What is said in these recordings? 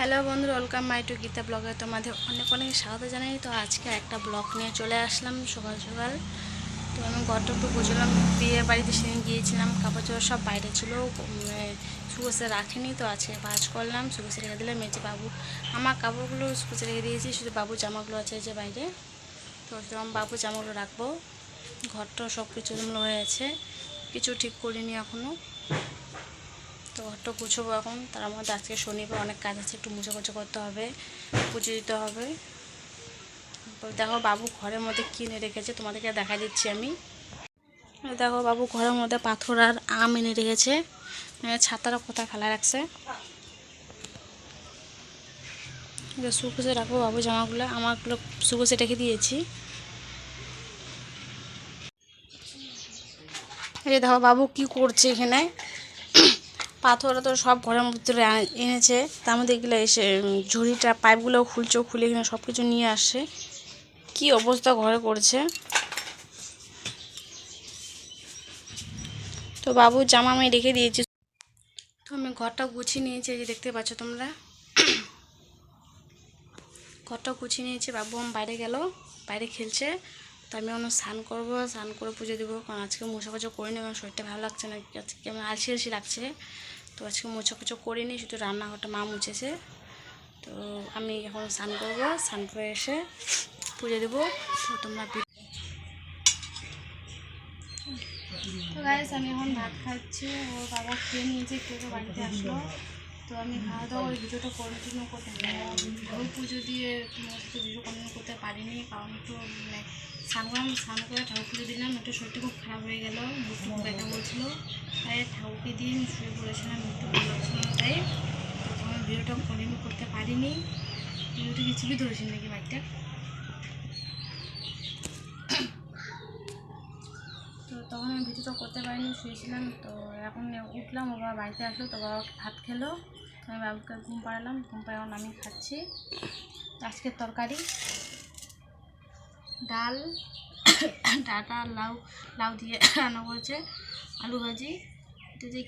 Hello বন্ধুরা, welcome my two Gita ব্লগে তোমাদের অনেক অনেক স্বাগত জানাই। তো আজকে একটা ব্লগ নিয়ে চলে আসলাম সকাল সকাল। তো আমি ঘরটা একটু বুঝলাম, বিয়ে বাড়িতে সেদিন গিয়েছিলাম, কাপড় চোপড় সব বাইরে ছিল, শুকোতে রাখিনি। তো আজকে ভাজ করলাম, শুকোতে রেখে দিলে মেয়েছে বাবু। আমার কাপড়গুলো শুকোতে রেখে দিয়েছি, শুধু বাবু জামাগুলো আছে যে বাইরে। তো আমি বাবু জামাগুলো রাখবো। ঘরটা সব কিছু হয়ে আছে, কিছু ঠিক করিনি এখনও। তো ঘরটা গুছবো এখন। তার মধ্যে আজকে শনিবার, অনেক কাজ আছে, একটু মুছাকুচি করতে হবে, পুজো দিতে হবে। দেখো বাবু ঘরের মধ্যে কিনে রেখেছে, তোমাদেরকে দেখা দিচ্ছি আমি। দেখো বাবু ঘরের মধ্যে পাথর আর আম এনে রেখেছে, ছাতারা কোথায় ফেলা রাখছে। শুকোতে রাখবো বাবু জামাগুলো, আমারগুলো শুকোতে রেখে দিয়েছি। এই দেখো বাবু কি করছে এখানে। পাথর তো সব ঘরের ভিতরে এনেছে, তার মধ্যে এগুলো এসে ঝুড়িটা পাইপগুলো খুলছে, খুলে এখানে সব কিছু নিয়ে আসে। কি অবস্থা ঘরে করছে। তো বাবুর জামা আমি রেখে দিয়েছি। তো আমি ঘরটা গুছিয়ে নিয়েছি, এই যে দেখতে পাচ্ছ তোমরা। ঘরটা গুছিয়ে নিয়েছি। বাবু আমি বাইরে গেল, বাইরে খেলছে। তো আমি এখন স্নান করবো, স্নান করে পুজো দেবো। কারণ আজকে মোছাকুচো করিনি, কারণ শরীরটা ভালো লাগছে না, আজকে কেমন আলসি আলসি লাগছে। তো আজকে মোছাকুচো করিনি, শুধু রান্নাঘরটা মা মুছেছে। তো আমি এখন স্নান করবো, স্নান করে এসে পুজো দেবো। তো তোমরা তো গাইস আমি এখন ভাত খাচ্ছি, ওর বাবা খেয়ে নিয়েছে, কেউ বাড়িতে আসলো। তো আমি খাওয়া দাওয়া ওই ভিডিওটা কন্টিনিউ করতে ওই পুজো দিয়ে তোমার সাথে ভিডিও কন্টিনিউ করতে পারিনি, কারণ একটু স্নান করে ঠাকুর পুজো দিলাম, একটু শরীরটা খুব খারাপ হয়ে গেল, মুখটা খুব ব্যথা বলছিলো, তাই ঠাকুরকে দিয়ে আমি শুয়ে পড়েছিলাম, একটু ভালো লাগছিল না, তাই তখন আমি ভিডিওটা কন্টিনিউ করতে পারিনি। ভিডিওটা কিছুই ধরেছি নাকি বাড়িটা। তো তখন আমি ভিডিওটা করতে পারিনি, শুয়েছিলাম। তো এখন উঠলাম, ও বাবা বাড়িতে আসলো, তো বাবা ভাত খেলো। তো আমি বাবুকে ঘুম পাড়ালাম, ঘুম পাড়ে এখন আমি খাচ্ছি। আজকের তরকারি ডাল, ডাটা লাউ লাউ দিয়ে রান্না করেছে, আলু ভাজি। এটা যে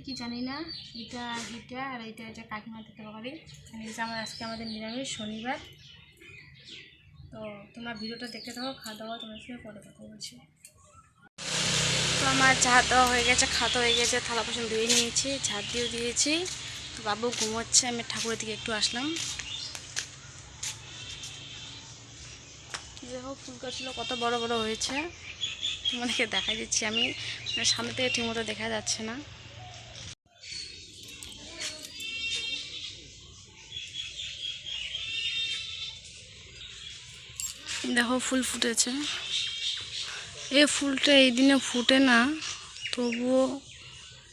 কি জানি না, এটা আর এটা হচ্ছে কাকিমাদের তরকারি। আজকে আমাদের নিরামিষ শনিবার। তো তোমরা ভিডিওটা দেখতে থাকো, খাওয়া দাওয়া তোমার সঙ্গে পরে কথা বলছি। তো আমার ঝাড় দেওয়া হয়ে গেছে, খাওয়া হয়ে গেছে, থালা বাসন ধুয়ে নিয়েছি, ঝাড় দিয়েও দিয়েছি। তো বাবু ঘুমোচ্ছে, আমি ঠাকুরের দিকে একটু আসলাম। দেখো ফুল গাছগুলো কত বড় বড় হয়েছে, তোমাদেরকে দেখা দিচ্ছি আমি, সামনে থেকে ঠিকমতো দেখা যাচ্ছে না। দেখো ফুল ফুটেছে। এই ফুলটা এই দিনে ফুটে না, তবুও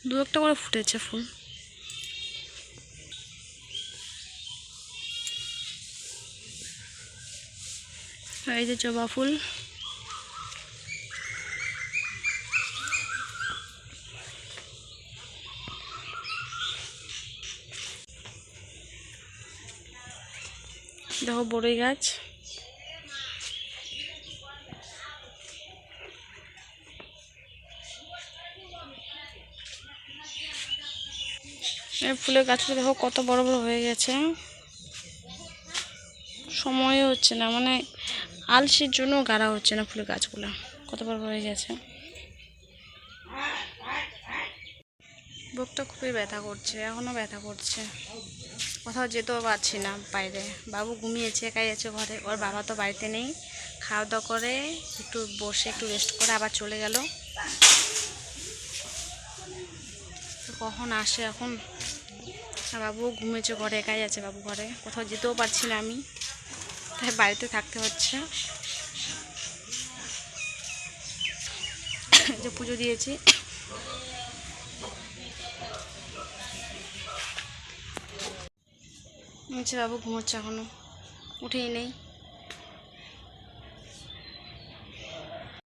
দু একটা করে ফুটেছে ফুল। এই যে জবা ফুল। দেখো বড়ই গাছ। এই ফুলের গাছটা দেখো কত বড় বড় হয়ে গেছে, সময় হচ্ছে না, মানে আলসির জন্য গাড়া হচ্ছে না, ফুলের গাছগুলো কত বড় হয়ে গেছে। বুকটা খুবই ব্যথা করছে, এখনও ব্যথা করছে, কোথাও যেতেও পারছি না বাইরে। বাবু ঘুমিয়েছে, একাই আছে ঘরে, ওর বাবা তো বাড়িতে নেই। খাওয়া দাওয়া করে একটু বসে একটু রেস্ট করে আবার চলে গেল। তো কখন আসে এখন। আর বাবু ঘুমিয়েছে ঘরে, একাই আছে বাবু ঘরে, কোথাও যেতেও পারছি না আমি, তাই বাড়িতে থাকতে হচ্ছে। যে পুজো দিয়েছি, বাবু ঘুমোচ্ছে, এখনো উঠেই নেই।